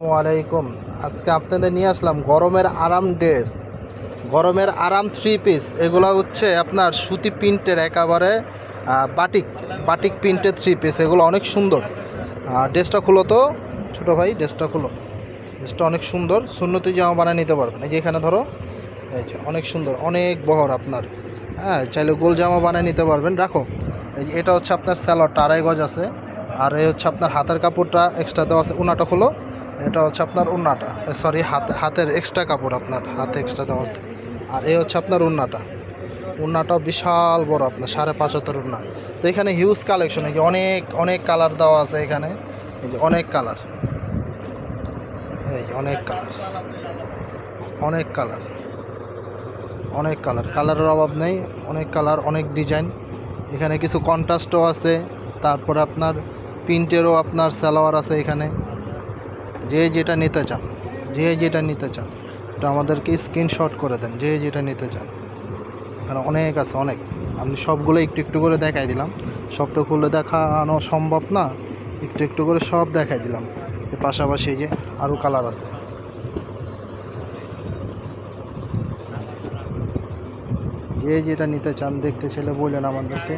আসসালামু আলাইকুম। আজকে আপনাদের নিয়ে আসলাম গরমের আরাম ড্রেস, গরমের আরাম থ্রি পিস। এগুলো হচ্ছে আপনার সুতি প্রিন্টের একেবারে বাটিক বাটিক প্রিন্টের থ্রি পিস। এগুলো অনেক সুন্দর। ড্রেসটা খুলো তো ছোটো ভাই, ড্রেসটা খুলো। ড্রেসটা অনেক সুন্দর, সুন্নতি জামা বানিয়ে নিতে পারবেন। এই যে এখানে ধরো, এই যে অনেক সুন্দর, অনেক বহর আপনার। হ্যাঁ, চাইলে গোল জামা বানিয়ে নিতে পারবেন। রাখো, এই যে এটা হচ্ছে আপনার স্যালোয়ারটা 2.5 গজ আছে। আর এই হচ্ছে আপনার হাতের কাপড়টা এক্সট্রা দেওয়া আছে। ওনাটা খোলো, এটা হচ্ছে আপনার ওড়নাটা, সরি হাতের এক্সট্রা কাপড় আপনার হাতে এক্সট্রা দেওয়া আছে। আর এই হচ্ছে আপনার ওড়নাটা, ওড়নাটাও বিশাল বড় আপনার 5.5 হাতের ওড়না। তো এখানে হিউজ কালেকশন, এই যে অনেক অনেক কালার দেওয়া আছে এখানে। এই যে অনেক কালার, এই যে অনেক কালার, অনেক কালার, অনেক কালার, কালারের অভাব নেই। অনেক কালার, অনেক ডিজাইন। এখানে কিছু কন্ট্রাস্টও আছে। তারপরে আপনার প্রিন্টেরও আপনার সালোয়ার আছে এখানে। যে যেটা নিতে চান, যে যেটা নিতে চান এটা আমাদেরকে স্ক্রিনশট করে দেন, যে যেটা নিতে চান। এখানে অনেক আছে, অনেক। আমি সবগুলো একটু একটু করে দেখাই দিলাম। সব তো খুলে দেখানো সম্ভব না, একটু একটু করে সব দেখাই দিলাম। এর পাশাপাশি এই যে আরও কালার আছে। যে যেটা নিতে চান দেখতে ছেলে বললেন আমাদেরকে।